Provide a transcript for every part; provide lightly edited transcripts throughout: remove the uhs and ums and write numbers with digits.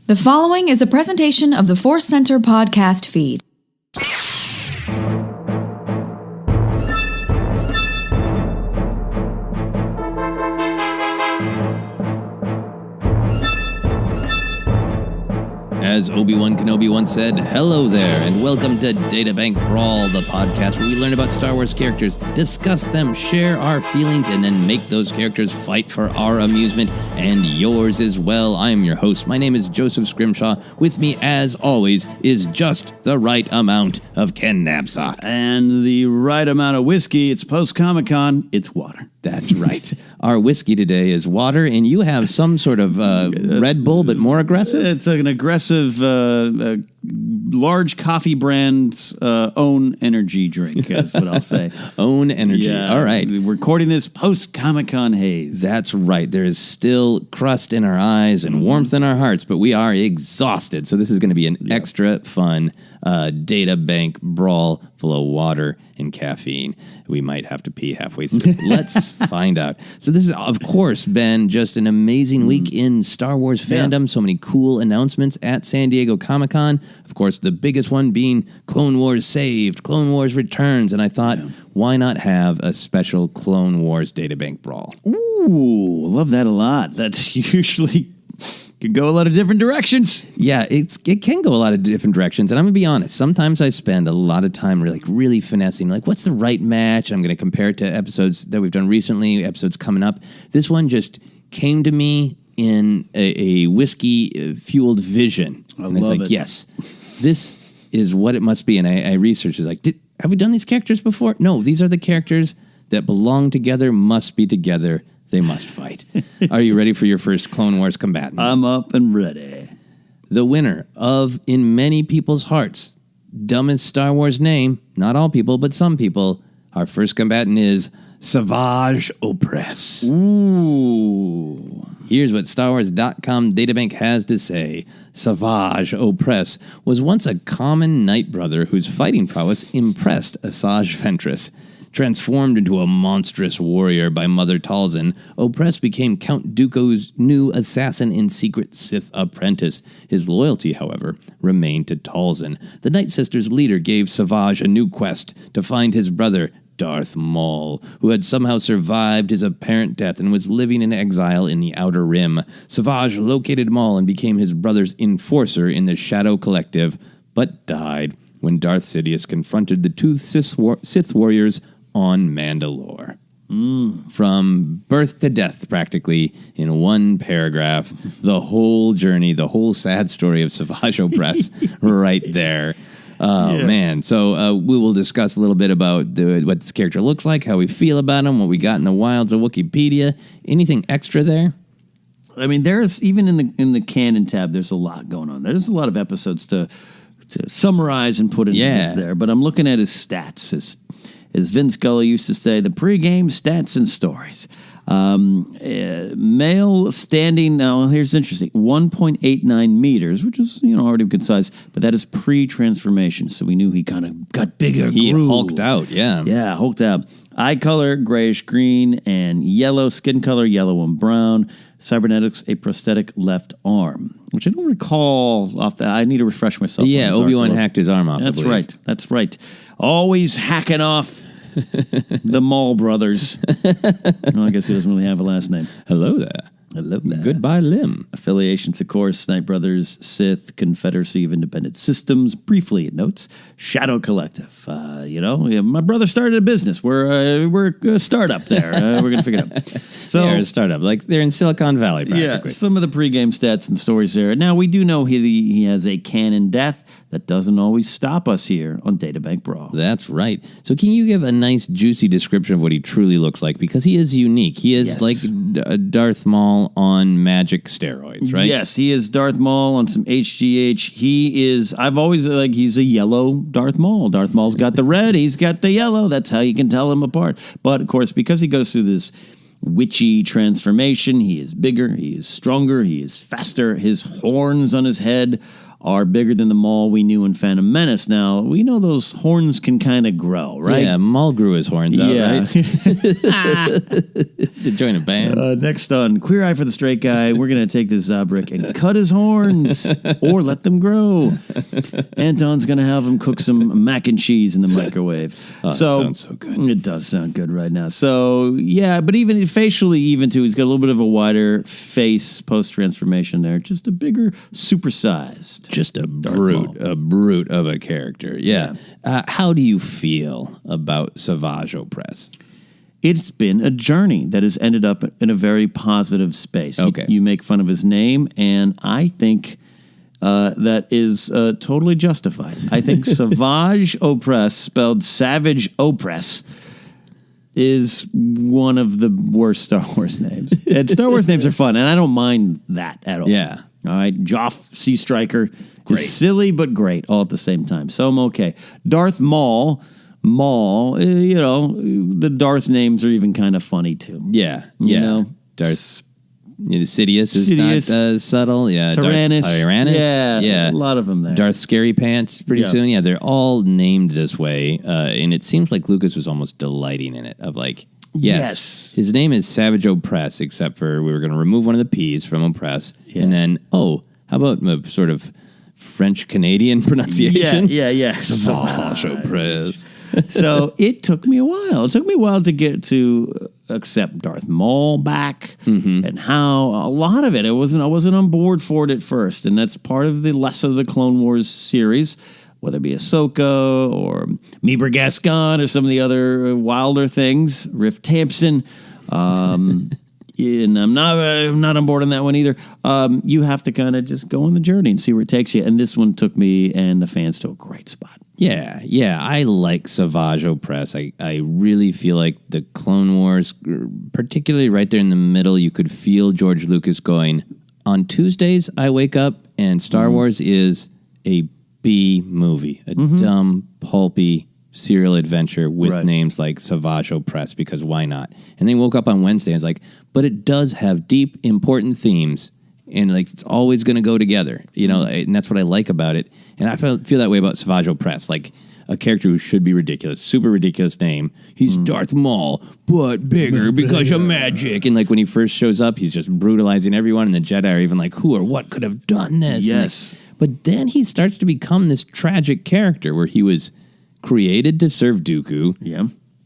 The following is a presentation of the ForceCenter podcast feed. As Obi-Wan Kenobi once said, hello there, and welcome to Databank Brawl, the podcast where we learn about Star Wars characters, discuss them, share our feelings, and then make those characters fight for our amusement and yours as well. I am your host. My name is Joseph Scrimshaw. With me, as always, is just the right amount of Ken Napzok. And the right amount of whiskey. It's post-Comic-Con. It's water. That's right. Our whiskey today is water, and you have some sort of Red Bull, but more aggressive? It's an aggressive, large coffee brand's own energy drink, is what I'll say. Own energy. Yeah, all right. We're recording this post-Comic-Con haze. That's right. There is still crust in our eyes and warmth in our hearts, but we are exhausted. So this is going to be an extra fun data bank brawl full of water and caffeine. We might have to pee halfway through. Let's find out. So this has, of course, been just an amazing week in Star Wars fandom. Yeah. So many cool announcements at San Diego Comic-Con. Of course, the biggest one being Clone Wars saved, Clone Wars returns, and I thought, why not have a special Clone Wars databank brawl? Ooh, love that a lot. That's usually could go a lot of different directions. Yeah, it can go a lot of different directions. And I'm going to be honest, sometimes I spend a lot of time really finessing, like what's the right match? I'm going to compare it to episodes that we've done recently, episodes coming up. This one just came to me in a whiskey-fueled vision. And it's like, yes, this is what it must be. And I researched, it's like, have we done these characters before? No, these are the characters that belong together, must be together. They must fight. Are you ready for your first Clone Wars combatant? I'm up and ready. The winner of, in many people's hearts, dumbest Star Wars name, not all people, but some people, our first combatant is Savage Opress. Ooh. Here's what StarWars.com Databank has to say. Savage Opress was once a common knight brother whose fighting prowess impressed Asajj Ventress. Transformed into a monstrous warrior by Mother Talzin, Opress became Count Dooku's new assassin-in-secret Sith apprentice. His loyalty, however, remained to Talzin. The Night Sisters' leader gave Savage a new quest to find his brother, Darth Maul, who had somehow survived his apparent death and was living in exile in the Outer Rim. Savage located Maul and became his brother's enforcer in the Shadow Collective, but died when Darth Sidious confronted the two Sith warriors on Mandalore. From birth to death, practically, in one paragraph, the whole journey, the whole sad story of Savage Opress right there. Man. So we will discuss a little bit about what this character looks like, how we feel about him, what we got in the wilds of Wikipedia. Anything extra there? I mean, there's, even in the canon tab, there's a lot going on. There's a lot of episodes to summarize and put in this there. But I'm looking at his stats, as Vince Scully used to say, the pregame stats and stories. Male standing, now here's interesting, 1.89 meters, which is, already a good size, but that is pre-transformation, so we knew he kind of got bigger. He hulked out, yeah. Yeah, hulked out. Eye color, grayish-green, and yellow. Skin color, yellow and brown. Cybernetics, a prosthetic left arm, which I don't recall off that. I need to refresh myself. Yeah, Obi-Wan hacked his arm off, That's right. Always hacking off the Maul brothers. I guess he doesn't really have a last name. Hello there. Goodbye, Lim. Affiliations, of course, Knight Brothers, Sith, Confederacy of Independent Systems. Briefly, it notes, Shadow Collective. My brother started a business. We're a startup there. We're going to figure it out. So, they're a startup. Like, they're in Silicon Valley, practically. Yeah, some of the pregame stats and stories there. Now, we do know he has a canon death. That doesn't always stop us here on Databank Brawl. That's right. So can you give a nice, juicy description of what he truly looks like? Because he is unique. He is like Darth Maul on magic steroids, right? Yes, he is Darth Maul on some HGH. I've always, he's a yellow Darth Maul. Darth Maul's got the red, he's got the yellow. That's how you can tell him apart. But, of course, because he goes through this witchy transformation, he is bigger, he is stronger, he is faster. His horns on his head are bigger than the Maul we knew in Phantom Menace. Now, we know those horns can kind of grow, right? Yeah, Maul grew his horns out, right? to join a band. Next on Queer Eye for the Straight Guy, we're going to take this Zabrak and cut his horns or let them grow. Anton's going to have him cook some mac and cheese in the microwave. That sounds so good. It does sound good right now. So, yeah, but even facially, even too, he's got a little bit of a wider face post-transformation there. Just a bigger, supersized. Just a brute of a character. Yeah. How do you feel about Savage Opress? It's been a journey that has ended up in a very positive space. Okay. You make fun of his name, and I think that is totally justified. I think Savage Opress, spelled Savage Opress, is one of the worst Star Wars names. And Star Wars names are fun, and I don't mind that at all. Yeah. All right, Joff Sea Striker. Great. Silly, but great all at the same time. So I'm okay. Darth Maul, the Darth names are even kind of funny, too. Yeah. You know? Darth Sidious is not subtle. Yeah. Tyrannus. Tyrannus. Yeah. A lot of them there. Darth Scary Pants pretty soon. Yeah, they're all named this way. And it seems like Lucas was almost delighting in it of like, yes. His name is Savage Opress, except for we were going to remove one of the P's from Opress. Yeah. And then, how about a sort of French-Canadian pronunciation? Yeah. Savage Opress. So it took me a while. It took me a while to get to accept Darth Maul back, and how a lot of it. I wasn't on board for it at first, and that's part of the lesson of the Clone Wars series, whether it be Ahsoka or Meeber Gascon or some of the other wilder things. Riff Tampson. And I'm not on board on that one either. You have to kind of just go on the journey and see where it takes you. And this one took me and the fans to a great spot. Yeah. I like Savage Opress. I really feel like the Clone Wars, particularly right there in the middle, you could feel George Lucas going, on Tuesdays I wake up and Star Wars is a B movie, a dumb, pulpy serial adventure with names like Savage Opress, because why not? And they woke up on Wednesday and was like, but it does have deep, important themes, and like it's always going to go together, and that's what I like about it. And I feel that way about Savage Opress, like a character who should be ridiculous, super ridiculous name. He's Darth Maul, but bigger because of magic. And like when he first shows up, he's just brutalizing everyone, and the Jedi are even like, who or what could have done this? Yes. But then he starts to become this tragic character where he was created to serve Dooku,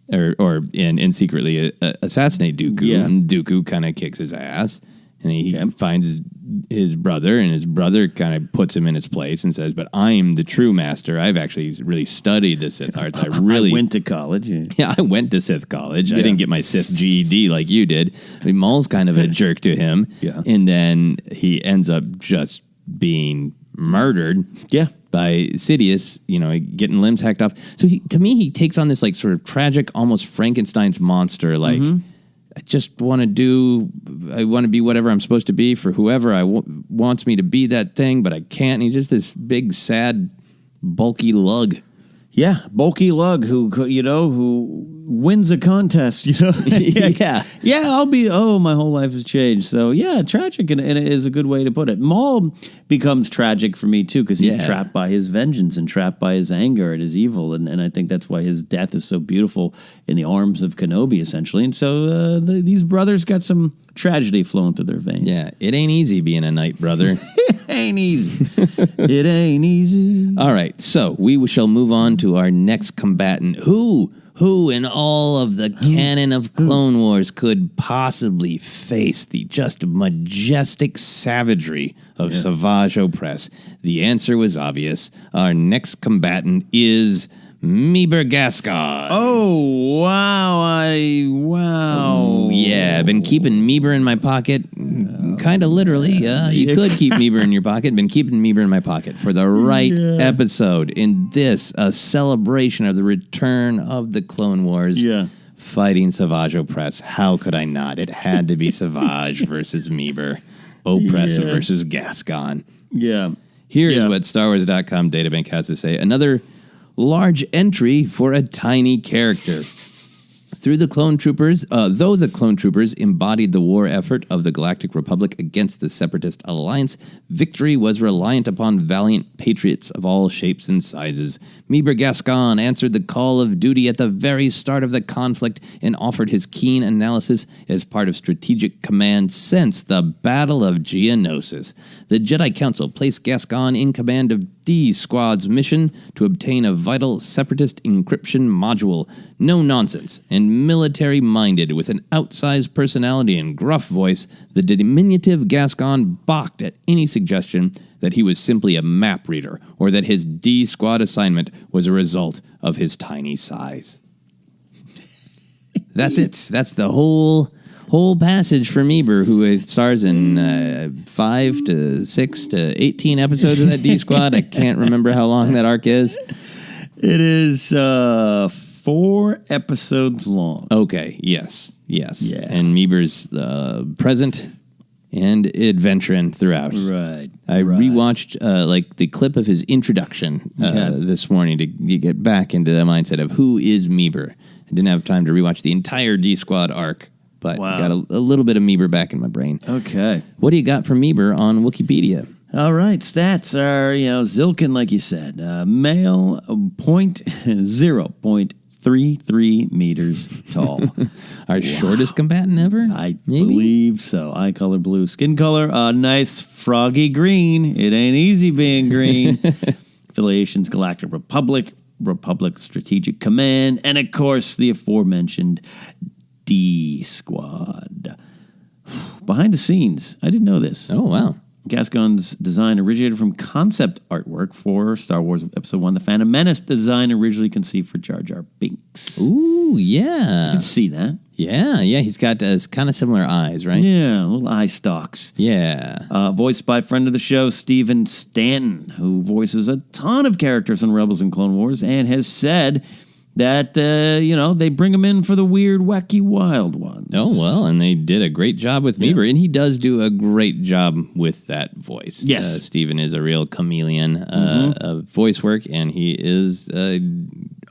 and secretly assassinate Dooku. And Dooku kind of kicks his ass, and he finds his brother, and his brother kind of puts him in his place and says, "But I'm the true master. I've actually really studied the Sith arts. I went to college. Yeah, I went to Sith college. I didn't get my Sith GED like you did. I mean, Maul's kind of a jerk to him, and then he ends up just being murdered. By Sidious, getting limbs hacked off. So to me, he takes on this like sort of tragic, almost Frankenstein's monster. Like, I just want to be whatever I'm supposed to be for whoever wants me to be that thing, but I can't. And he's just this big, sad, bulky lug. Yeah, bulky lug who wins a contest, Yeah, my whole life has changed. So, yeah, tragic, and it is a good way to put it. Maul becomes tragic for me, too, because he's trapped by his vengeance and trapped by his anger and his evil, and I think that's why his death is so beautiful in the arms of Kenobi, essentially. And so these brothers got some tragedy flowing through their veins. Yeah, it ain't easy being a knight, brother. Ain't easy. It ain't easy. All right, so we shall move on to our next combatant. Who in all of the canon of Clone Wars could possibly face the just majestic savagery of Savage Opress? The answer was obvious. Our next combatant is Meeber Gascon. Oh, wow. Oh, yeah. I've been keeping Meeber in my pocket, kind of literally. You could keep Meeber in your pocket. Been keeping Meeber in my pocket for the right episode. In this, a celebration of the return of the Clone Wars. Fighting Savage Opress. How could I not? It had to be Savage versus Meeber. Opress versus Gascon. Yeah. Here is what StarWars.com Databank has to say. Another large entry for a tiny character. Though the clone troopers embodied the war effort of the Galactic Republic against the Separatist Alliance, victory was reliant upon valiant patriots of all shapes and sizes. Meeber Gascon answered the call of duty at the very start of the conflict and offered his keen analysis as part of strategic command since the Battle of Geonosis. The Jedi Council placed Gascon in command of D Squad's mission to obtain a vital Separatist encryption module. No nonsense, and military-minded with an outsized personality and gruff voice, the diminutive Gascon balked at any suggestion that he was simply a map reader or that his D Squad assignment was a result of his tiny size. That's it. That's the whole passage for Meeber, who stars in 5 to 6 to 18 episodes of that D Squad. I can't remember how long that arc is. It is 4 episodes long. Okay, yes. Yeah. And Meeber's present and adventuring throughout. Right. I rewatched the clip of his introduction this morning to get back into the mindset of who is Meeber. I didn't have time to rewatch the entire D Squad arc, but got a little bit of Meeber back in my brain. Okay. What do you got for Meeber on Wikipedia? All right, stats are, Zilkin, like you said. Male, 0.33 meters tall. Our shortest combatant ever? I believe so. Eye color blue. Skin color, nice froggy green. It ain't easy being green. Affiliations, Galactic Republic Strategic Command, and of course the aforementioned D Squad. Behind the scenes, I didn't know this. Oh, wow. Gascon's design originated from concept artwork for Star Wars Episode 1, The Phantom Menace. The design originally conceived for Jar Jar Binks. Ooh, yeah. You can see that. Yeah. He's got kind of similar eyes, right? Yeah, little eye stalks. Yeah. Voiced by friend of the show, Stephen Stanton, who voices a ton of characters in Rebels and Clone Wars, and has said that, they bring him in for the weird, wacky, wild ones. Oh, well, and they did a great job with Meeber, and he does do a great job with that voice. Yes. Stephen is a real chameleon of voice work, and he is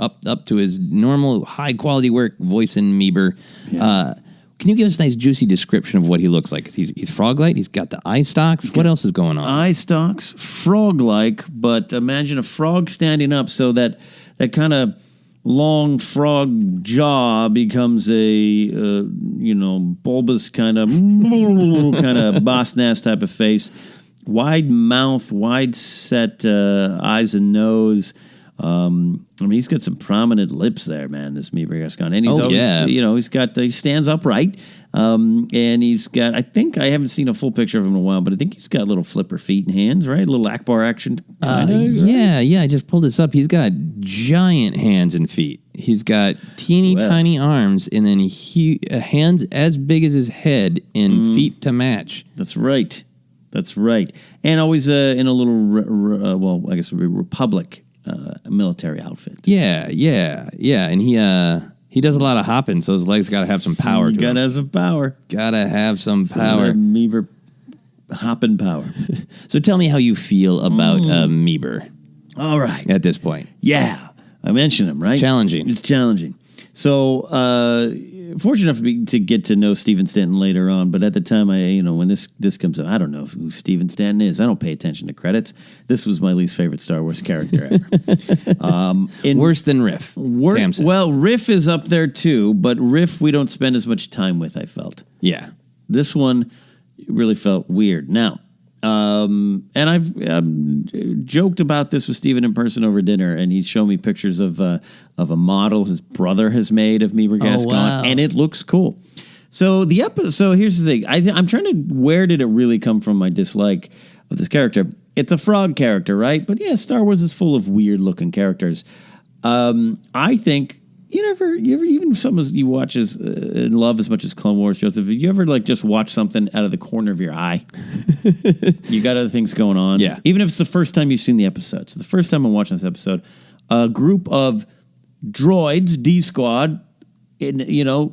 up to his normal high-quality work voicing Meeber. Yeah. Can you give us a nice, juicy description of what he looks like? He's frog-like. He's got the eye stalks. What else is going on? Eye stalks, frog-like, but imagine a frog standing up so that kind of long frog jaw becomes a bulbous kind of boss nass type of face. Wide mouth, wide set eyes and nose. He's got some prominent lips there, man, this Meeber Gascon. And he's he stands upright. And he's got, I think, I haven't seen a full picture of him in a while, but I think he's got little flipper feet and hands, right? A little Akbar action. Yeah, I just pulled this up. He's got giant hands and feet. He's got tiny arms, and then hands as big as his head and feet to match. That's right. And always in a little, I guess it would be Republic military outfit. Yeah, and he does a lot of hopping, so his legs got to have some power. Gotta have some power. Meeber hopping power. So tell me how you feel about Meeber. All right. At this point. Yeah, I mentioned him, right? It's challenging. So, fortunate enough to get to know Stephen Stanton later on, but at the time, when this comes up, I don't know who Stephen Stanton is. I don't pay attention to credits. This was my least favorite Star Wars character ever. Worse than Riff. Well, Riff is up there too, but Riff we don't spend as much time with, I felt. Yeah. This one really felt weird. Now, and I've joked about this with Stephen in person over dinner, and he's shown me pictures of a model his brother has made of Meeber Gascon, and it looks cool. So here's the thing. I'm trying to, where did it really come from, my dislike of this character? It's a frog character, right? But yeah, Star Wars is full of weird-looking characters. I think you ever even some you watch and love as much as Clone Wars, Joseph. Have you ever just watch something out of the corner of your eye? You got other things going on. Yeah. Even if it's the first time you've seen the episode. So the first time I'm watching this episode, a group of droids, D Squad, the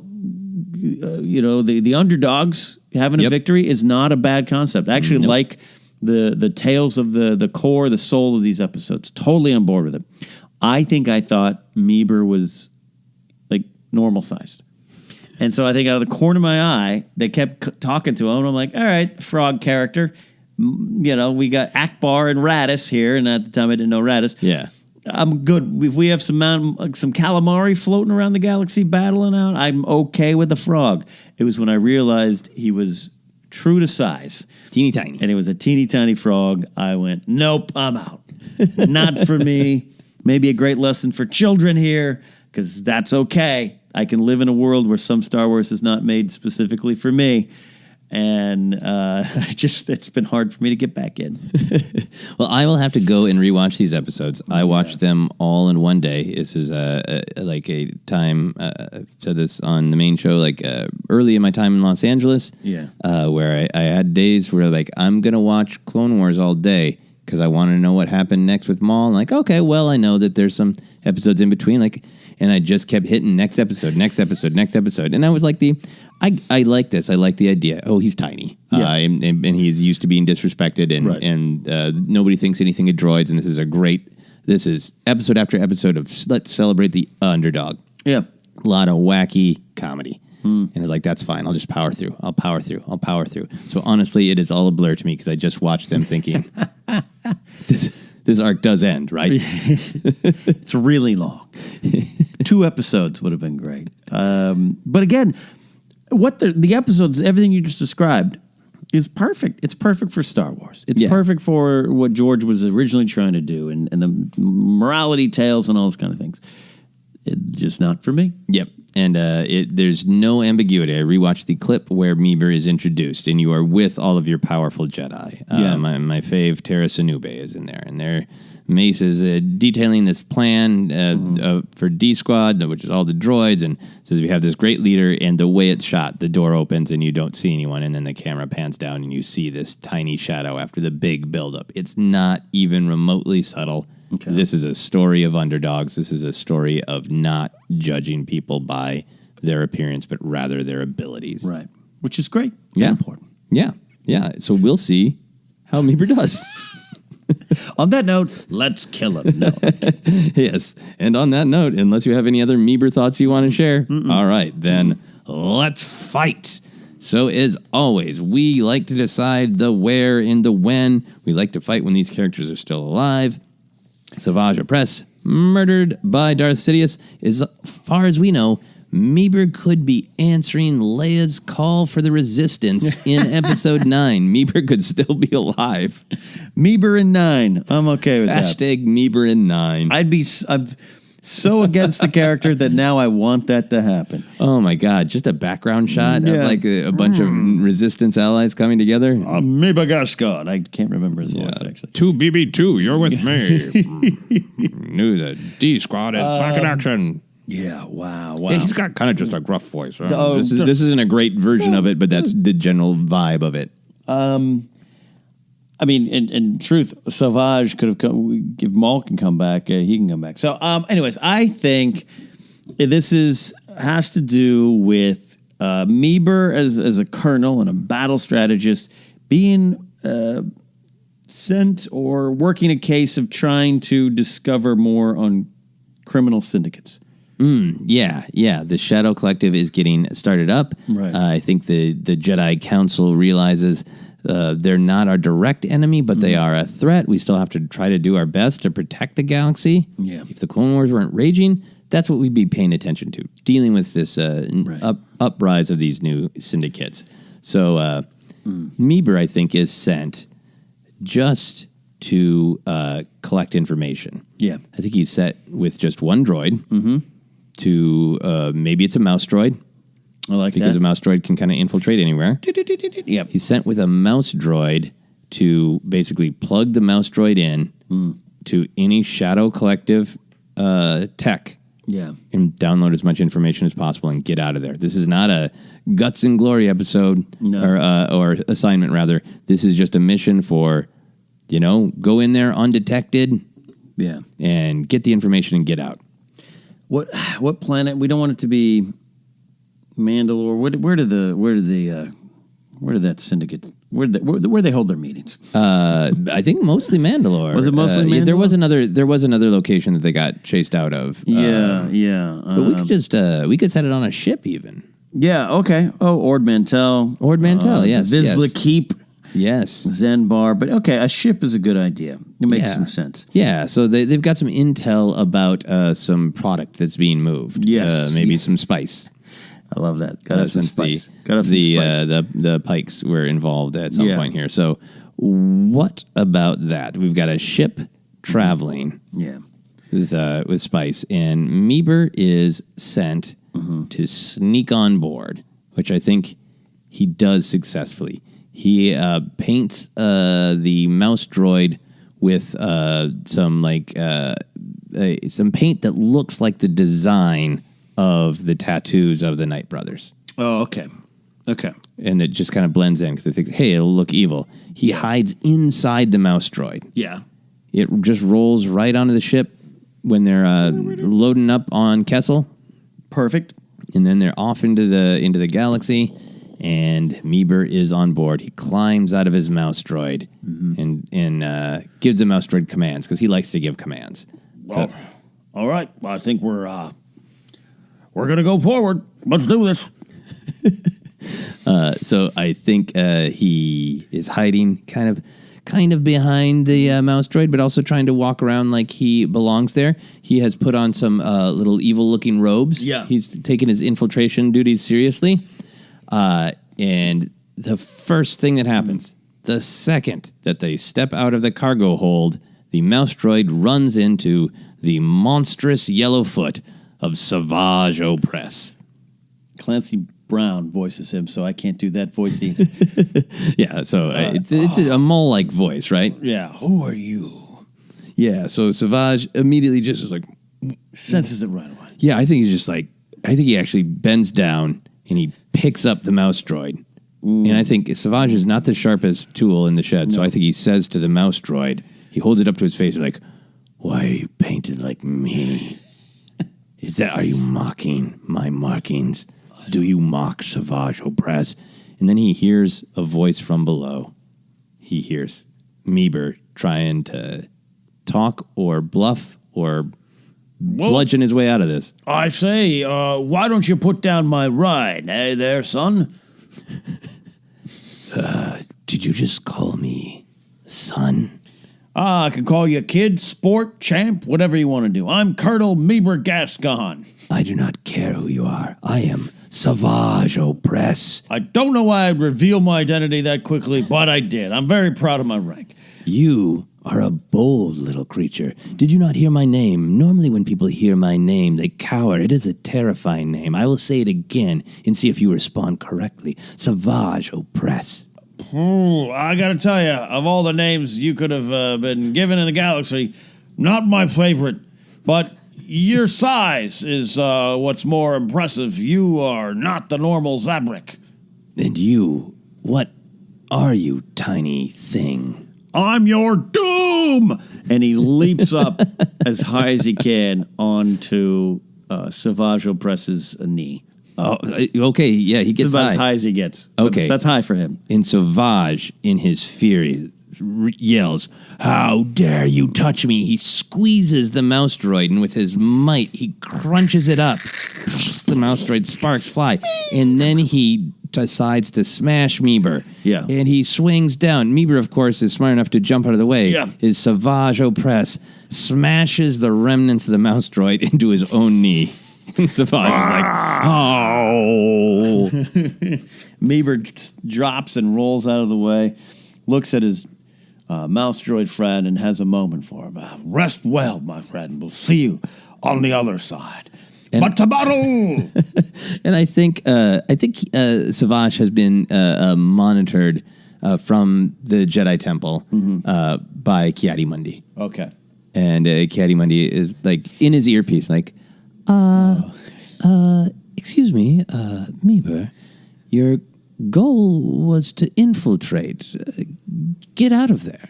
underdogs having a victory is not a bad concept. I actually like the tales of the core, the soul of these episodes. Totally on board with it. I thought Meeber was normal sized. And so I think out of the corner of my eye, they kept talking to him. And I'm like, all right, frog character. We got Akbar and Radis here. And at the time, I didn't know Radis. Yeah. I'm good. If we have some calamari floating around the galaxy battling out, I'm okay with the frog. It was when I realized he was true to size. Teeny tiny. And it was a teeny tiny frog. I went, nope, I'm out. Not for me. Maybe a great lesson for children here, because that's okay. I can live in a world where some Star Wars is not made specifically for me. And it's been hard for me to get back in. Well, I will have to go and rewatch these episodes. I watched them all in one day. This is like a time, I've said this on the main show, early in my time in Los Angeles, where I had days where I'm going to watch Clone Wars all day because I want to know what happened next with Maul. And okay, well, I know that there's some episodes in between, and I just kept hitting next episode. And I was like, I like this. I like the idea. Oh, he's tiny. Yeah. And he's used to being disrespected, and nobody thinks anything of droids, and this is episode after episode of let's celebrate the underdog. Yeah. A lot of wacky comedy. And it's that's fine. I'll just power through. I'll power through. So honestly, it is all a blur to me because I just watched them thinking, this arc does end, right? It's really long. 2 episodes would have been great. But again, what the episodes, everything you just described is perfect. It's perfect for Star Wars. It's perfect for what George was originally trying to do and the morality tales and all those kind of things. It's just not for me. Yep. And there's no ambiguity. I rewatched the clip where Meeber is introduced, and you are with all of your powerful Jedi. My fave, Terra Sanube, is in there. And Mace is detailing this plan for D-Squad, which is all the droids, and says we have this great leader, and the way it's shot, the door opens and you don't see anyone, and then the camera pans down and you see this tiny shadow after the big buildup. It's not even remotely subtle. Okay. This is a story of underdogs. This is a story of not judging people by their appearance, but rather their abilities. Right. Which is great. Yeah. Important. Yeah. Yeah. So we'll see how Meeber does. On that note, let's kill him. No. Yes. And on that note, unless you have any other Meeber thoughts you want to share, all right, then let's fight. So as always, we like to decide the where and the when. We like to fight when these characters are still alive. Savage Opress, murdered by Darth Sidious. As far as we know, Meeber could be answering Leia's call for the Resistance in Episode 9. Meeber could still be alive. Meeber in 9. I'm okay with that. Hashtag Meeber in 9. I'm so against the character that now I want that to happen. Oh my God! Just a background shot of a bunch of Resistance allies coming together. Meeber Gascon. I can't remember his voice actually. 2BB2, you're with me. Knew the D Squad is back in action. Yeah, wow. Yeah, he's got kind of just a gruff voice. This isn't a great version of it, but that's the general vibe of it. I mean, in truth, Savage could have come. If Maul can come back, he can come back. So, anyways, I think this has to do with Meeber as a colonel and a battle strategist being sent or working a case of trying to discover more on criminal syndicates. Yeah. The Shadow Collective is getting started up. Right. I think the Jedi Council realizes they're not our direct enemy, but they are a threat. We still have to try to do our best to protect the galaxy. Yeah. If the Clone Wars weren't raging, that's what we'd be paying attention to, dealing with this uprise of these new syndicates. So Meeber, I think, is sent just to collect information. Yeah. I think he's set with just one droid to maybe it's a mouse droid. I like because that. a mouse droid can kind of infiltrate anywhere. Yep. He's sent with a mouse droid to basically plug the mouse droid in to any Shadow Collective tech. Yeah. And download as much information as possible and get out of there. This is not a Guts and Glory episode or assignment, rather. This is just a mission for, go in there undetected and get the information and get out. What planet? We don't want it to be Mandalore. Where did that syndicate? Where they hold their meetings? I think mostly Mandalore. Was it mostly Mandalore? There was another location that they got chased out of. Yeah. But we could set it on a ship even. Yeah, okay. Oh, Ord Mantell. Ord Mantell, yes. Vizsla Keep. Yes. Zen Bar. But okay, a ship is a good idea. It makes some sense. Yeah, so they've got some intel about some product that's being moved. Yes. Maybe some spice. I love that. Got to have some Since spice. Got to have some spice. the Pikes were involved at some point here. So what about that? We've got a ship traveling with spice, and Meeber is sent to sneak on board, which I think he does successfully. He paints the mouse droid with some paint that looks like the design of the tattoos of the Knight brothers. Oh, okay. Okay. And it just kind of blends in because it thinks, hey, it'll look evil. He hides inside the mouse droid. Yeah. It just rolls right onto the ship when they're loading up on Kessel. Perfect. And then they're off into the galaxy, and Meeber is on board. He climbs out of his mouse droid and gives the mouse droid commands because he likes to give commands. Well, all right. Well, I think we're going to go forward. Let's do this. So I think he is hiding kind of behind the mouse droid, but also trying to walk around like he belongs there. He has put on some little evil-looking robes. Yeah. He's taken his infiltration duties seriously. And the first thing that happens, the second that they step out of the cargo hold, the mouse droid runs into the monstrous yellow foot of Savage Opress. Clancy Brown voices him, so I can't do that voice either. Yeah, so it's a mole-like voice, right? Yeah. Who are you? Yeah, so Savage immediately just is like... Senses it right away. Yeah, I think he actually bends down and he picks up the mouse droid. And I think Savage is not the sharpest tool in the shed, so I think he says to the mouse droid, he holds it up to his face like, why are you painted like me? Are you mocking my markings? Do you mock Savage Opress? And then he hears a voice from below. He hears Meeber trying to talk or bluff or bludgeon his way out of this. I say, why don't you put down my ride? Hey there, son. Did you just call me son? I can call you kid, sport, champ, whatever you want to do. I'm Colonel Meeber Gascon. I do not care who you are. I am Savage Opress. I don't know why I'd reveal my identity that quickly, but I did. I'm very proud of my rank. You are a bold little creature. Did you not hear my name? Normally when people hear my name, they cower. It is a terrifying name. I will say it again and see if you respond correctly. Savage Opress. I gotta tell you, of all the names you could have been given in the galaxy, not my favorite, but your size is what's more impressive. You are not the normal Zabrak. And you, what are you, tiny thing? I'm your doom! And he leaps up as high as he can onto Savage Opress's knee. Oh, okay, yeah, he gets about as high as he gets. Okay. That's high for him. And Savage, in his fury, yells, "How dare you touch me!" He squeezes the mouse droid, and with his might, he crunches it up. The mouse droid sparks fly, and then he decides to smash Meeber. Yeah. And he swings down. Meeber, of course, is smart enough to jump out of the way. Yeah. His Savage Opress smashes the remnants of the mouse droid into his own knee. And Savage is like, oh. Meeber drops and rolls out of the way, looks at his mouse droid friend and has a moment for him. Rest well, my friend. We'll see you on the other side. But to battle! And I think Savage has been monitored from the Jedi Temple by Ki-Adi-Mundi. Okay. And Ki-Adi-Mundi is like in his earpiece, like, excuse me, Meeber, your goal was to infiltrate. Get out of there.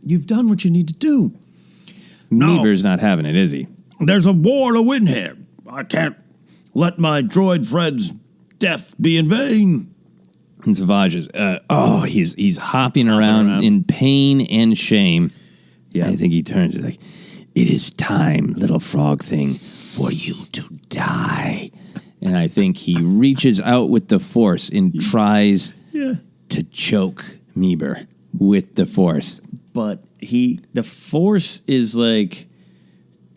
You've done what you need to do. Meeber's not having it, is he? There's a war to win here. I can't let my droid friend's death be in vain. And Savage is, he's hopping around in pain and shame. Yeah. I think he turns and like, it is time, little frog thing, for you to die. And I think he reaches out with the Force and tries to choke Meeber with the Force. But the Force is like,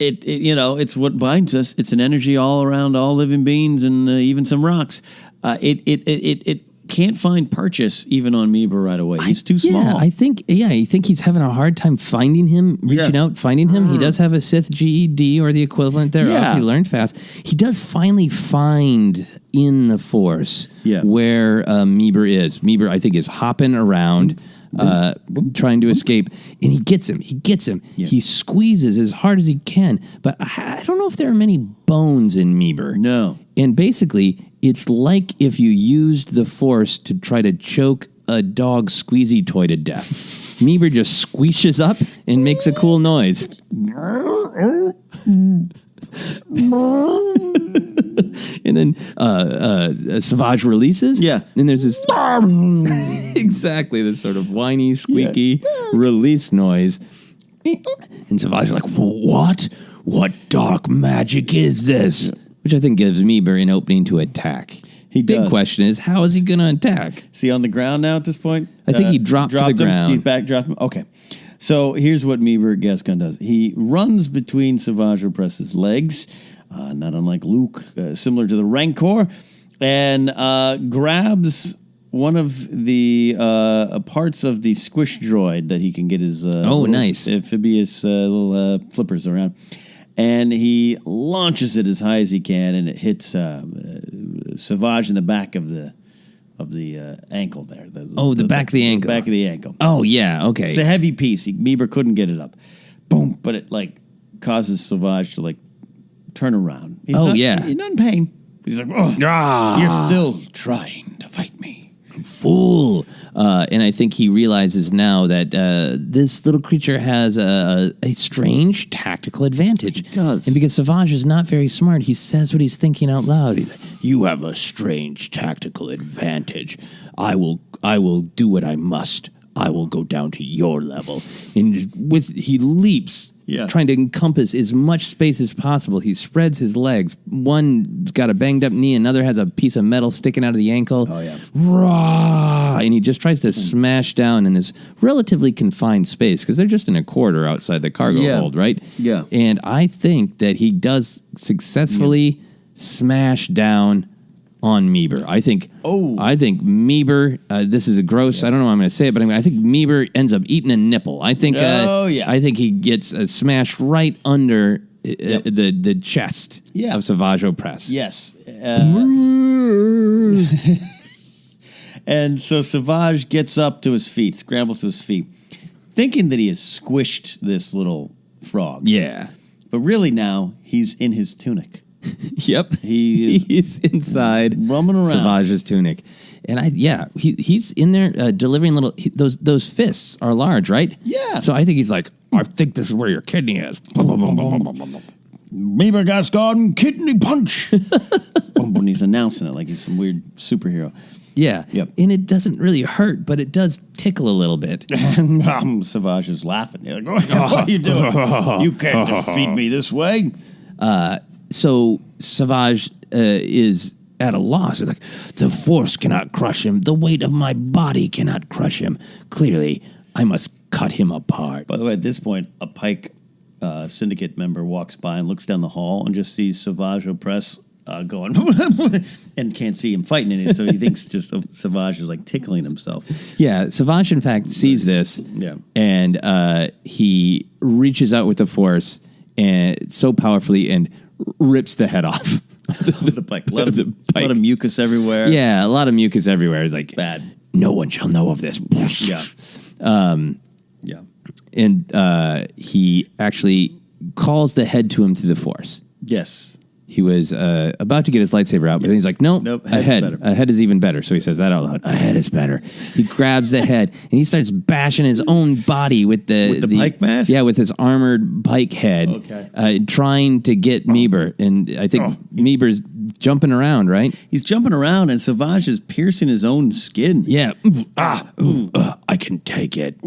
it's what binds us. It's an energy all around all living beings and even some rocks. It can't find purchase even on Meeber right away. He's too small. Yeah, I think he's having a hard time finding him, reaching out, finding him. He does have a Sith GED or the equivalent thereof. Yeah. He learned fast. He does finally find in the Force where Meeber is. Meeber, I think, is hopping around, trying to escape, and he gets him. Yeah. He squeezes as hard as he can, but I don't know if there are many bones in Meeber. No. And basically, it's like if you used the Force to try to choke a dog squeezy toy to death. Meeber just squeezes up and makes a cool noise. And then Savage releases. Yeah. And there's this exactly this sort of whiny, squeaky release noise. And Savage is like, what? What dark magic is this? Yeah. Which I think gives Meeber an opening to attack. Big question is, how is he going to attack? Is he on the ground now at this point? I think he dropped to the ground. He's back, dropped him. Okay. So here's what Meeber Gascon does. He runs between Savage Opress's legs, not unlike Luke, similar to the Rancor, and grabs one of the parts of the squish droid that he can get his nice amphibious little flippers around. And he launches it as high as he can, and it hits Savage in the back of the ankle there. The back of the ankle. Back of the ankle. Oh, yeah, okay. It's a heavy piece. Meeber couldn't get it up. Boom, but it causes Savage to turn around. He's not in pain. He's like, you're still trying to fight me. Fool. And I think he realizes now that this little creature has a strange tactical advantage. It does. And because Savage is not very smart, he says what he's thinking out loud. He's like, you have a strange tactical advantage. I will do what I must. I will go down to your level. And he leaps, trying to encompass as much space as possible. He spreads his legs. One's got a banged up knee, another has a piece of metal sticking out of the ankle. Oh, yeah. Rah! And he just tries to smash down in this relatively confined space, because they're just in a corridor outside the cargo hold, right? Yeah. And I think that he does successfully smash down on Meeber. I think Meeber, this is a gross, I don't know how I'm going to say it, but I think Meeber ends up eating a nipple. I think I think he gets smashed right under the chest of Savage Opress. Yes. And so Savage gets up to his feet, scrambles to his feet, thinking that he has squished this little frog. Yeah. But really now, he's in his tunic. Yep, he's inside roaming around Savage's tunic, and he's in there delivering little. Those fists are large, right? Yeah. So I think he's like, I think this is where your kidney is. Meeber Gascon kidney punch. When he's announcing it like he's some weird superhero. Yeah. Yep. And it doesn't really hurt, but it does tickle a little bit. And Savage is laughing. He's like, what are you doing? You can't defeat me this way. So Savage is at a loss. It's like, the Force cannot crush him. The weight of my body cannot crush him. Clearly, I must cut him apart. By the way, at this point, a Pike Syndicate member walks by and looks down the hall and just sees Savage Opress going and can't see him fighting in it. So he thinks just Savage is tickling himself. Yeah, Savage, in fact, sees this. Yeah. And he reaches out with the Force and so powerfully and rips the head off. The Pike. A lot of mucus everywhere. Yeah, a lot of mucus everywhere. It's like, bad. No one shall know of this. Yeah. And he actually calls the head to him through the Force. Yes. He was about to get his lightsaber out, but then he's like, nope, a head. A head is even better. So he says that out loud. A head is better. He grabs the head, and he starts bashing his own body with the Pike mask? Yeah, with his armored Pike head, trying to get Meeber. And I think Meeber's jumping around, right? He's jumping around, and Savage is piercing his own skin. Yeah. I can take it.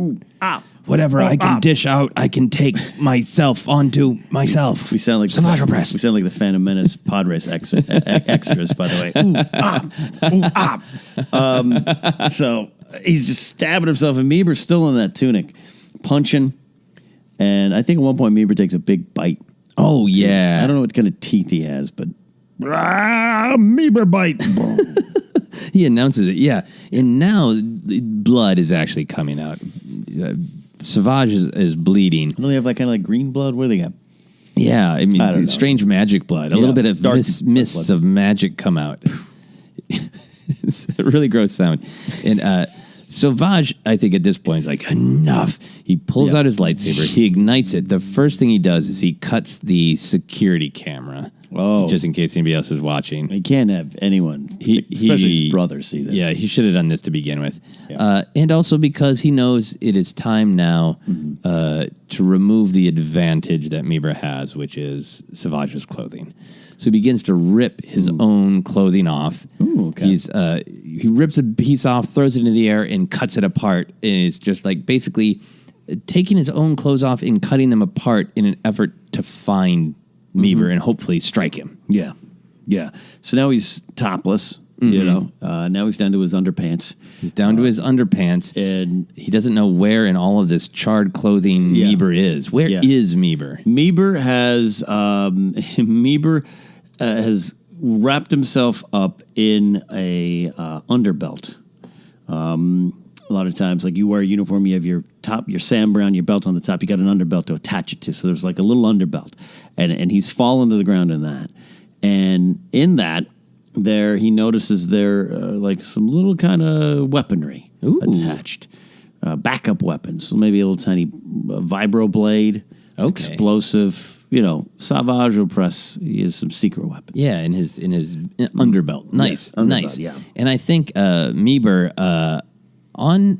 whatever I can dish out, I can take myself onto myself. We sound like Savage Opress. We sound like the Phantom Menace pod race extras, by the way. So he's just stabbing himself, and Meeber's still in that tunic, punching. And I think at one point Meeber takes a big bite. Oh, yeah. I don't know what kind of teeth he has, but Meeber bite. He announces it, yeah. And now the blood is actually coming out. Savage is bleeding. Don't they have like kind of like green blood? What do they got? Yeah, I mean, I don't know. strange magic blood. A little bit of dark mists blood. of magic come out. It's a really gross sound. And Savage, I think at this point, is like, enough. He pulls out his lightsaber. He ignites it. The first thing he does is he cuts the security camera. Oh. Just in case anybody else is watching. He can't have anyone, especially his brother, see this. Yeah, he should have done this to begin with. Yeah. And also because he knows it is time now to remove the advantage that Meeber has, which is Savage's clothing. So he begins to rip his own clothing off. Ooh, okay. He rips a piece off, throws it into the air, and cuts it apart. And it's just like basically taking his own clothes off and cutting them apart in an effort to find Meeber and hopefully strike him. Yeah. Yeah. So now he's topless, you know. Now he's down to his underpants. He's down to his underpants. And He doesn't know where in all of this charred clothing Meeber is. Where is Meeber? Meeber has wrapped himself up in a underbelt. A lot of times, like you wear a uniform, you have your top, your Sam Brown, your belt on the top. You got an underbelt to attach it to. So there's like a little underbelt, and he's fallen to the ground in that. And in that, there he notices like some little kind of weaponry attached, backup weapons. So maybe a little tiny vibro blade, explosive. You know, Savage Opress. He has some secret weapons. Yeah, in his underbelt. Nice, underbelt, nice. yeah. And I think Meeber.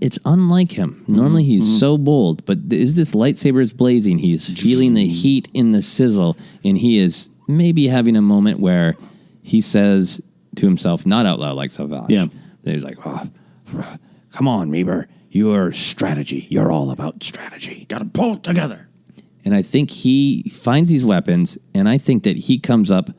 It's unlike him. Normally he's so bold, but as this lightsaber is blazing, he's feeling the heat in the sizzle, and he is maybe having a moment where he says to himself, not out loud like Savage. Yeah. He's like, come on, Meeber. You're strategy. You're all about strategy. Got to pull it together. And I think he finds these weapons, and I think that he comes up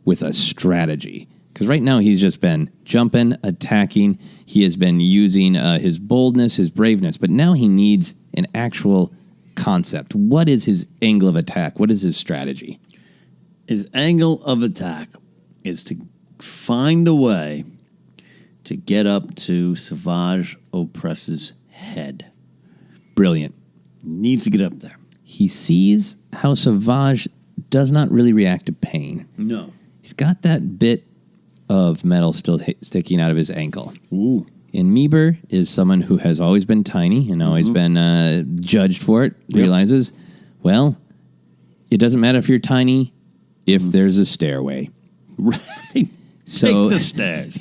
with a strategy. Because right now he's just been jumping, attacking. He has been using his boldness, his braveness. But now he needs an actual concept. What is his angle of attack? What is his strategy? His angle of attack is to find a way to get up to Savage Opress's head. Brilliant. Needs to get up there. He sees how Savage does not really react to pain. No. He's got that bit of metal still sticking out of his ankle. Ooh. And Meeber is someone who has always been tiny and always been judged for it, realizes, well, it doesn't matter if you're tiny, if there's a stairway. Right. So take the stairs.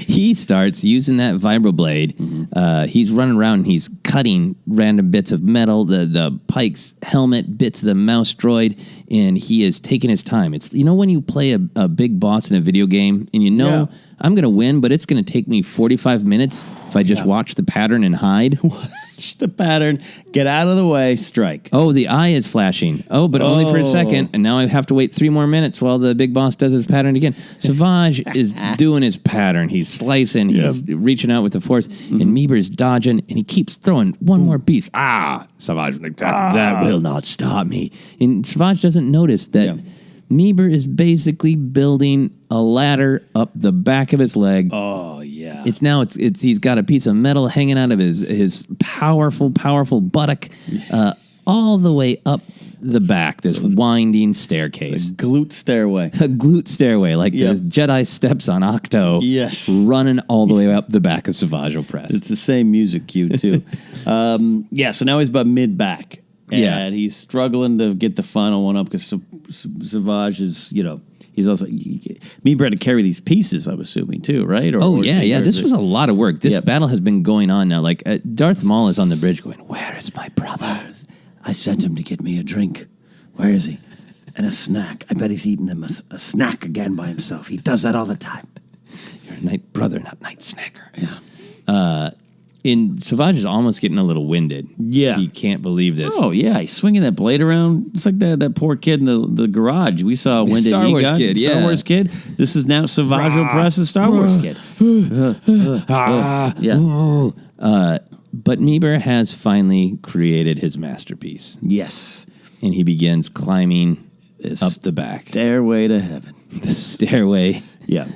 he starts using that vibroblade. He's running around and he's cutting random bits of metal, the Pike's helmet, bits of the mouse droid, and he is taking his time. It's when you play a big boss in a video game and I'm going to win, but it's going to take me 45 minutes if I just watch the pattern and hide. Watch the pattern, get out of the way, strike. Oh, the eye is flashing. Oh, but only for a second, and now I have to wait 3 more minutes while the big boss does his pattern again. Savage is doing his pattern. He's slicing, he's reaching out with the Force, and Meeber's dodging, and he keeps throwing one more piece. Savage is like, that will not stop me. And Savage doesn't notice that Meeber is basically building a ladder up the back of his leg. Oh, yeah. It's he's got a piece of metal hanging out of his powerful buttock all the way up the back, this winding staircase. It's a glute stairway. A glute stairway, like the Jedi steps on Octo. Yes. Running all the way up the back of Savage Opress. It's the same music cue, too. So now he's about mid-back. And he's struggling to get the final one up because Savage is, he's also... Meeber had to carry these pieces, I'm assuming, too, right? This was a lot of work. This battle has been going on now. Like, Darth Maul is on the bridge going, where is my brother? I sent him to get me a drink. Where is he? And a snack. I bet he's eating him a snack again by himself. He does that all the time. You're a night brother, not night snacker. Yeah. Savage is almost getting a little winded. Yeah. He can't believe this. Oh, yeah. He's swinging that blade around. It's like that poor kid in the garage. We saw when Star did he Wars got? kid, Star yeah. Wars kid. This is now Savage Opress's Star Wars kid. Yeah. But Meeber has finally created his masterpiece. Yes. And he begins climbing This up the back. Stairway to heaven. The stairway Yeah.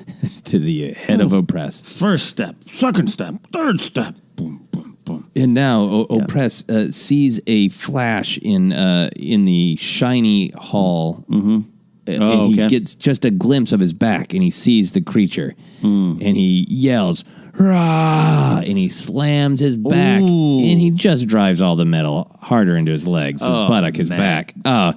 to the head of Opress. First step, second step, third step. Boom, boom, boom. And now Opress sees a flash in the shiny hall. Mm-hmm. And he gets just a glimpse of his back, and he sees the creature. And he yells, "Rah!" And he slams his back, Ooh. and he just drives all the metal harder into his legs, his buttock, his back. The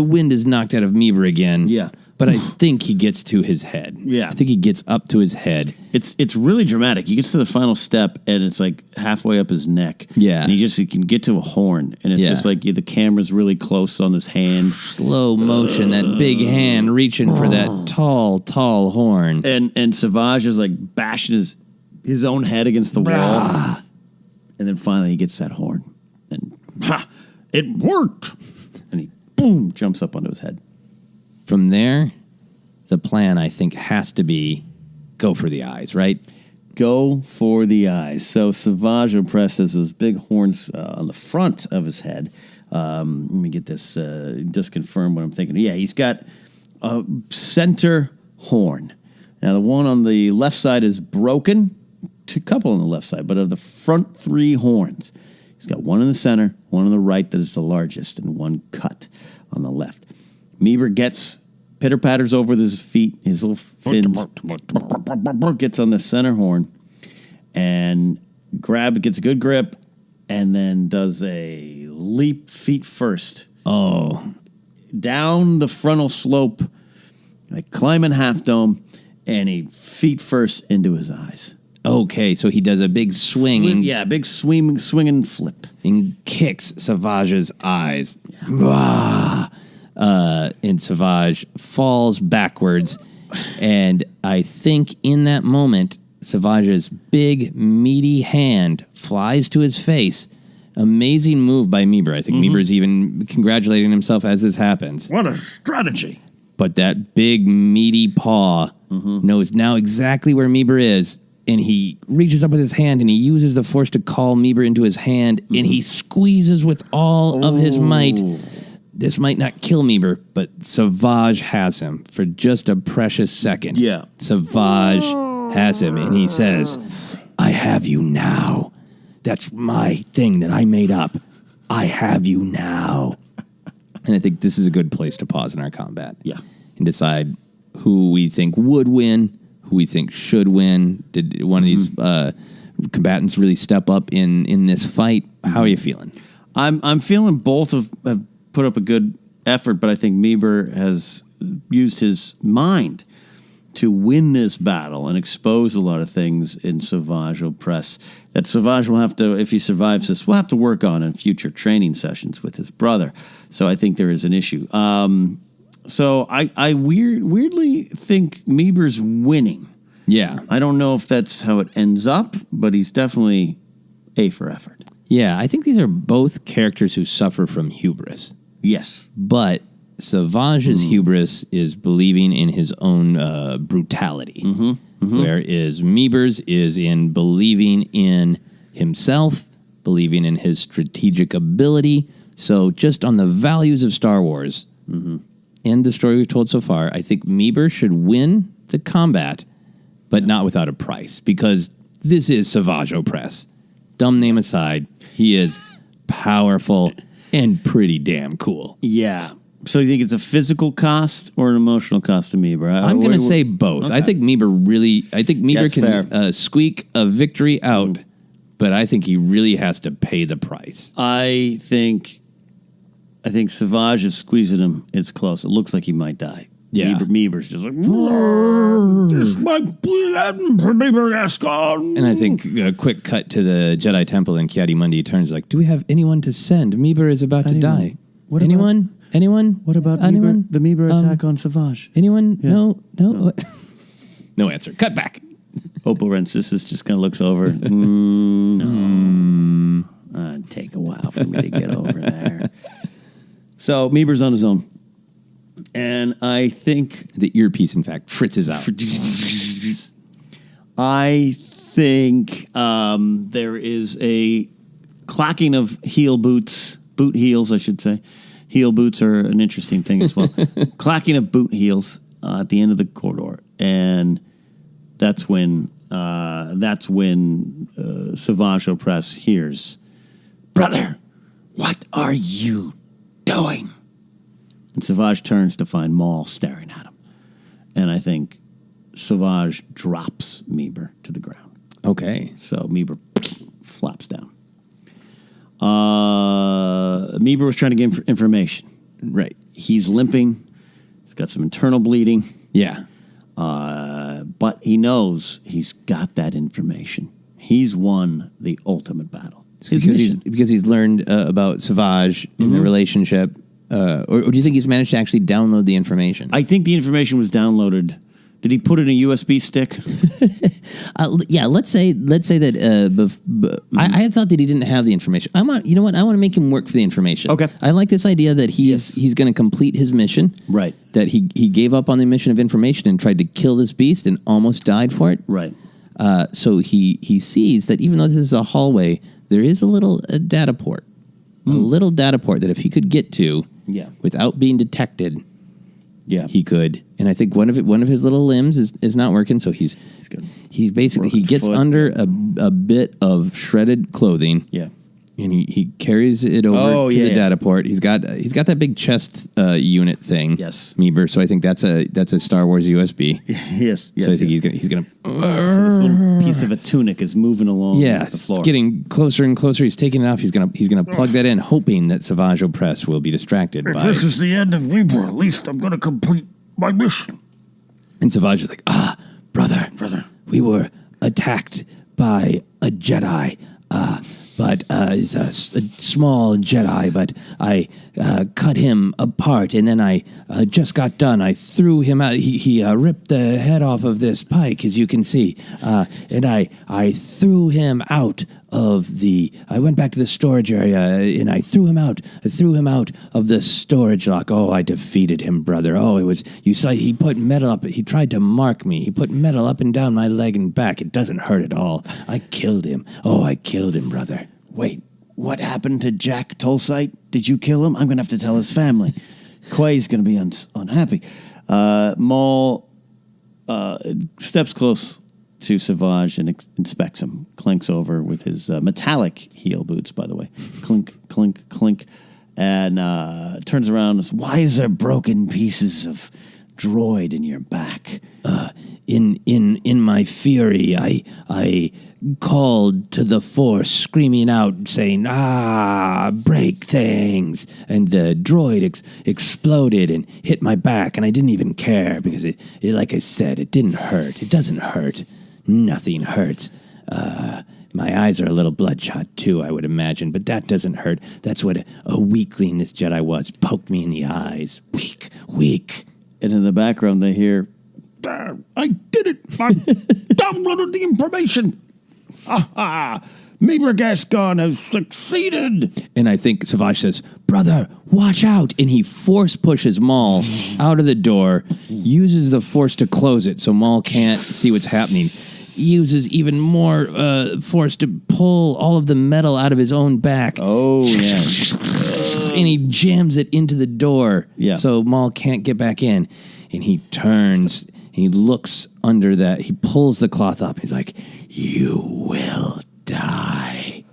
wind is knocked out of Meeber again. Yeah. But I think he gets to his head. Yeah. I think he gets up to his head. It's really dramatic. He gets to the final step, and it's like halfway up his neck. Yeah. And he can get to a horn, and it's just like the camera's really close on his hand. Slow motion, that big hand reaching for that tall horn. And Savage is like bashing his own head against the wall. And then finally he gets that horn. And it worked. And he boom jumps up onto his head. From there, the plan, I think, has to be go for the eyes, right? Go for the eyes. So Savage Opress has those big horns on the front of his head. Let me get this, just confirm what I'm thinking. Yeah, he's got a center horn. Now, the one on the left side is broken. A couple on the left side, but of the front three horns, he's got one in the center, one on the right that is the largest, and one cut on the left. Meeber pitter-patters over with his feet, his little fins, gets on the center horn, and gets a good grip, and then does a leap feet first. Oh. Down the frontal slope, like climbing Half Dome, and he feet first into his eyes. Okay, so he does a big swing Big swinging flip. and kicks Savage's eyes. Yeah. And Savage falls backwards. And I think in that moment, Savage's big, meaty hand flies to his face. Amazing move by Meeber. I think Meeber's even congratulating himself as this happens. What a strategy. But that big, meaty paw knows now exactly where Meeber is. And he reaches up with his hand, and he uses the force to call Meeber into his hand, and he squeezes with all of his might. This might not kill Meeber, but Savage has him for just a precious second. Yeah. Savage has him, and he says, "I have you now. That's my thing that I made up. I have you now." And I think this is a good place to pause in our combat. Yeah. And decide who we think would win, who we think should win. Did one of these combatants really step up in this fight? How are you feeling? I'm feeling both have put up a good effort, but I think Meeber has used his mind to win this battle and expose a lot of things in Savage Opress that Savage will have to, if he survives this, will have to work on in future training sessions with his brother. So I think there is an issue. So I weirdly think Meeber's winning. Yeah. I don't know if that's how it ends up, but he's definitely A for effort. Yeah, I think these are both characters who suffer from hubris. Yes. But Savage's hubris is believing in his own brutality, whereas Meeber's is in believing in himself, believing in his strategic ability. So just on the values of Star Wars and the story we've told so far, I think Meeber should win the combat, but not without a price, because this is Savage Opress. Dumb name aside, he is powerful and pretty damn cool. Yeah. So you think it's a physical cost or an emotional cost to Meeber? I'm going to say both. Okay. I think Meeber can squeak a victory out, but I think he really has to pay the price. I think Savage is squeezing him. It's close. It looks like he might die. Yeah. Meeber's just like, this might be Meeber Gascon. And I think a quick cut to the Jedi Temple, and Kiadi-Mundi turns like, do we have anyone to send? Meeber is about to die. What Anyone? What about anyone? the Meeber attack on Savage? Anyone? Yeah. No. No answer. Cut back. Opalrensis just kind of looks over. No. It'd take a while for me to get over there. So Meeber's on his own. And I think... The earpiece, in fact, fritzes out. I think there is a clacking of boot heels, I should say. Heel boots are an interesting thing as well. Clacking of boot heels at the end of the corridor. And that's when Savage Opress hears, "Brother, what are you doing?" And Savage turns to find Maul staring at him. And I think Savage drops Meeber to the ground. Okay. So Meeber flops down. Meeber was trying to get information. Right. He's limping. He's got some internal bleeding. Yeah. But he knows he's got that information. He's won the ultimate battle. Because he's learned about Savage in the relationship. Or do you think he's managed to actually download the information? I think the information was downloaded. Did he put it in a USB stick? Yeah, let's say that. I had thought that he didn't have the information. I want to make him work for the information. Okay. I like this idea that he's going to complete his mission. Right. That he gave up on the mission of information and tried to kill this beast and almost died for it. Right. So he sees that even though this is a hallway, there is a little data port, a little data port that if he could get to, without being detected. Yeah, he could, and I think one of his little limbs is not working. So he's basically he gets under a bit of shredded clothing. Yeah, and he carries it over to the data port. He's got that big chest unit thing. Yes, Meeber. So I think that's a Star Wars USB. yes. So I think he's gonna. So this little piece of a tunic is moving along. Yeah, the floor. It's getting closer and closer. He's taking it off. He's gonna plug that in, hoping that Savage Opress will be distracted. If this is the end of Meeber, at least I'm gonna complete my mission. And Savage is like, brother, we were attacked by a Jedi, but it's a small Jedi, but I cut him apart, and then I just got done. I threw him out. He ripped the head off of this pike, as you can see, and I threw him out of the... I went back to the storage area, and I threw him out. I threw him out of the storage lock. Oh, I defeated him, brother. Oh, it was... You saw he put metal up... He tried to mark me. He put metal up and down my leg and back. It doesn't hurt at all. I killed him. Oh, I killed him, brother. Wait, what happened to Jack Tolsite? Did you kill him? I'm going to have to tell his family. Quay's going to be unhappy. Maul steps close to Savage and inspects him. Clinks over with his metallic heel boots, by the way. Clink, clink, clink. And turns around and says, "Why is there broken pieces of droid in your back?" In my fury, I called to the Force, screaming out, saying, break things. And the droid exploded and hit my back, and I didn't even care because it, like I said, it didn't hurt. It doesn't hurt. Nothing hurts. My eyes are a little bloodshot, too, I would imagine, but that doesn't hurt. That's what a weakling this Jedi was. Poked me in the eyes. Weak. And in the background, they hear, I did it! I downloaded the information! Meeber Gascon has succeeded! And I think Savage says, "Brother, watch out!" And he force pushes Maul out of the door, uses the Force to close it so Maul can't see what's happening. Uses even more force to pull all of the metal out of his own back. Oh, yeah. And he jams it into the door so Maul can't get back in. And he turns, and he looks under that. He pulls the cloth up. He's like, "You will die."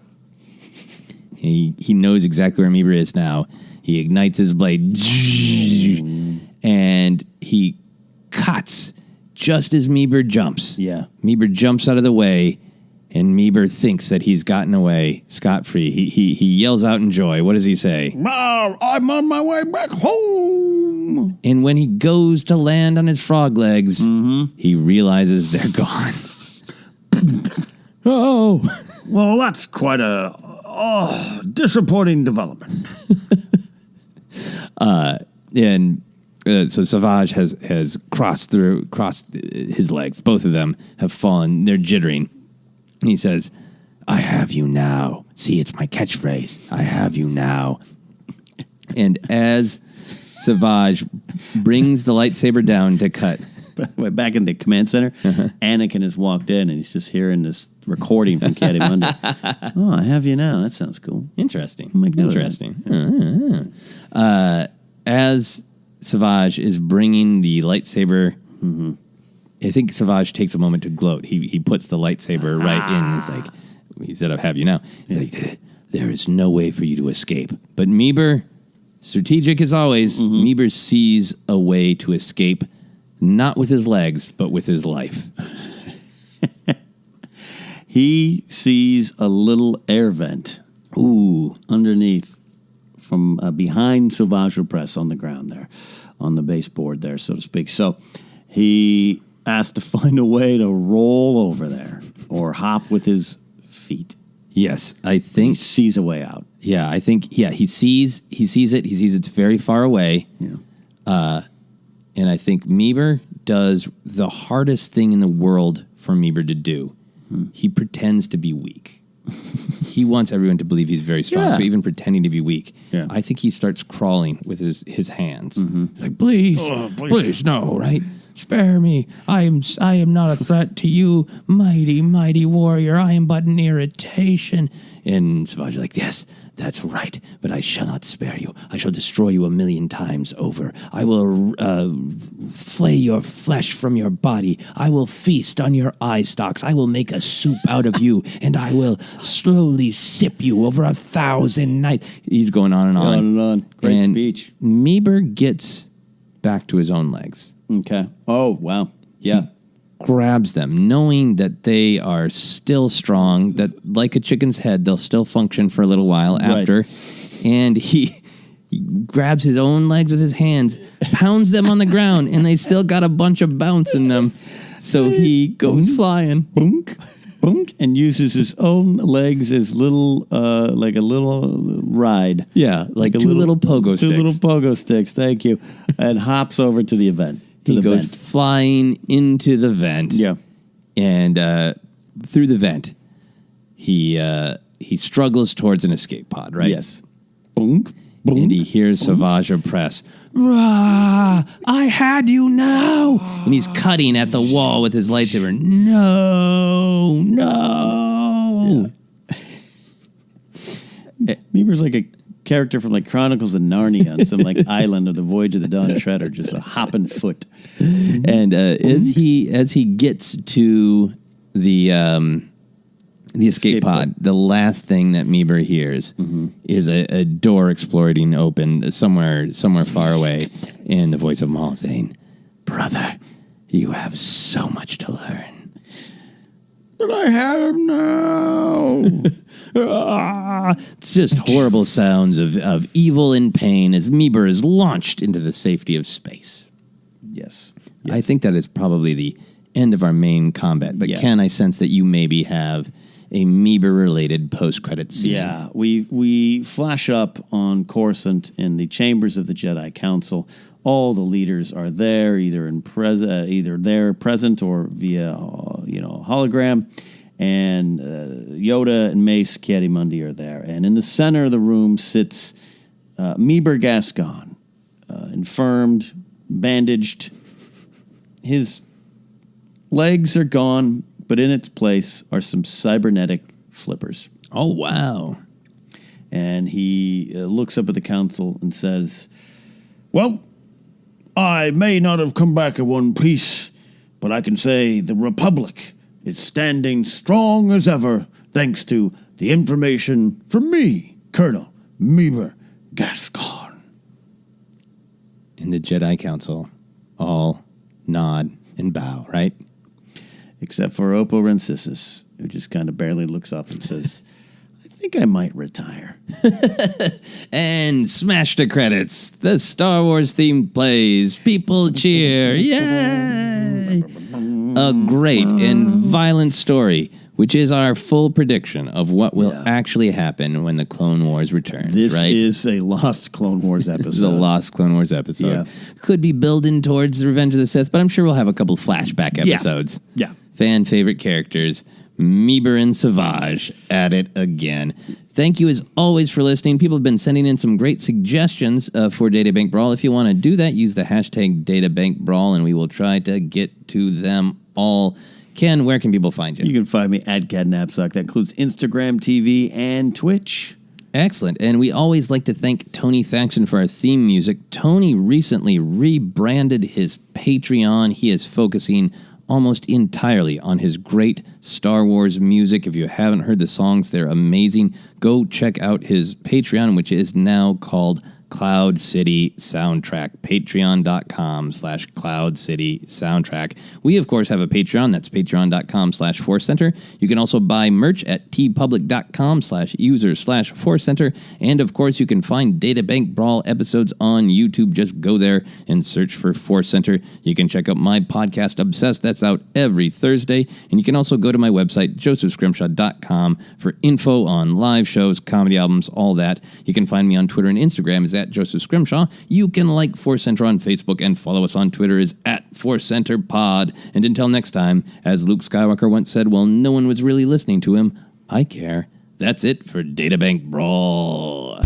He knows exactly where Meeber is now. He ignites his blade, and he cuts just as Meeber jumps. Yeah. Meeber jumps out of the way, and Meeber thinks that he's gotten away scot-free. He yells out in joy. What does he say? I'm on my way back home. And when he goes to land on his frog legs, he realizes they're gone. Oh. Well, that's quite a disappointing development. And So Savage has crossed his legs. Both of them have fallen. They're jittering. He says, "I have you now." See, it's my catchphrase. I have you now. And as Savage brings the lightsaber down to cut. By the way, back in the command center, Anakin has walked in and he's just hearing this recording from Caddy-Mundi. Oh, I have you now. That sounds cool. Interesting. Interesting. As Savage is bringing the lightsaber, I think Savage takes a moment to gloat. He puts the lightsaber right in. He's like, he said, "I have you now." He's like, "There is no way for you to escape." But Meeber, strategic as always, Meeber sees a way to escape, not with his legs, but with his life. He sees a little air vent underneath from behind Savage Opress on the ground there, on the baseboard there, so to speak. So he has to find a way to roll over there or hop with his feet. Yes, I think He sees a way out. Yeah, I think he sees it. He sees it's very far away. Yeah. And I think Meeber does the hardest thing in the world for Meeber to do. He pretends to be weak. He wants everyone to believe he's very strong, so even pretending to be weak. Yeah. I think he starts crawling with his hands. Like, please, no, right? Spare me. I am not a threat to you, mighty, mighty warrior. I am but an irritation. And Savage is like, yes, that's right, but I shall not spare you. I shall destroy you 1,000,000 times over. I will flay your flesh from your body. I will feast on your eye stalks. I will make a soup out of you, and I will slowly sip you over 1,000 nights. He's going on and on. On and on. Great speech. Meeber gets back to his own legs. Okay. Oh, wow. Yeah. Grabs them, knowing that they are still strong, that like a chicken's head, they'll still function for a little while after. And he grabs his own legs with his hands, pounds them on the ground, and they still got a bunch of bounce in them. So he goes flying. Boonk, boonk, and uses his own legs as little, like a little ride. Yeah, like two little pogo sticks. Two little pogo sticks, thank you. And hops over to the event. He goes flying into the vent. Yeah. And through the vent, he struggles towards an escape pod, right? Yes. Boonk, boonk, and he hears Savage Opress. Rah! I had you now! And he's cutting at the wall with his lightsaber. No! Meeber's like a character from like Chronicles of Narnia on some like island of the Voyage of the Dawn Treader, just a hopping foot. And as he gets to the escape pod, the last thing that Meeber hears is a door exploding open somewhere far away, and the voice of Maul saying, "Brother, you have so much to learn." But I have him now. It's just horrible sounds of evil and pain as Meeber is launched into the safety of space. Yes. I think that is probably the end of our main combat. But Ken, I sense that you maybe have a Meeber-related post-credit scene. Yeah, we flash up on Coruscant in the chambers of the Jedi Council. All the leaders are there, either they're present or via hologram. And Yoda and Mace Caddy-Mundi are there. And in the center of the room sits Meeber Gascon, infirmed, bandaged. His legs are gone, but in its place are some cybernetic flippers. Oh, wow. And he looks up at the council and says, Well, I may not have come back in one piece, but I can say the Republic is standing strong as ever, thanks to the information from me, Colonel Meeber Gascon. In the Jedi Council, all nod and bow, right? except for Oppo Rensisis, who just kind of barely looks up and says, I think I might retire. And smash the credits. The Star Wars theme plays. People cheer. Yay! A great and violent story which is our full prediction of what will actually happen when the Clone Wars returns. This right? is a lost Clone Wars episode. This is a lost Clone Wars episode. Yeah. Could be building towards Revenge of the Sith, but I'm sure we'll have a couple flashback episodes. Yeah. Fan favorite characters, Meeber and Savage at it again. Thank you as always for listening. People have been sending in some great suggestions for Databank Brawl. If you want to do that, use the hashtag Databank Brawl, and we will try to get to them all. Ken, where can people find you? You can find me at Ken Napzok. That includes Instagram, TV, and Twitch. Excellent. And we always like to thank Tony Thaxton for our theme music. Tony recently rebranded his Patreon. He is focusing almost entirely on his great Star Wars music. If you haven't heard the songs, they're amazing. Go check out his Patreon, which is now called Cloud City Soundtrack. Patreon.com/Cloud City Soundtrack. We, of course, have a Patreon. That's patreon.com/ForceCenter. You can also buy merch at tpublic.com/user/ForceCenter. And, of course, you can find Databank Brawl episodes on YouTube. Just go there and search for Force Center. You can check out my podcast, Obsessed. That's out every Thursday. And you can also go to my website, josephscrimshaw.com, for info on live shows, comedy albums, all that. You can find me on Twitter and Instagram as at Joseph Scrimshaw. You can like Force Center on Facebook and follow us on Twitter as at Force Center Pod. And until next time, as Luke Skywalker once said, well, no one was really listening to him, I care. That's it for Databank Brawl.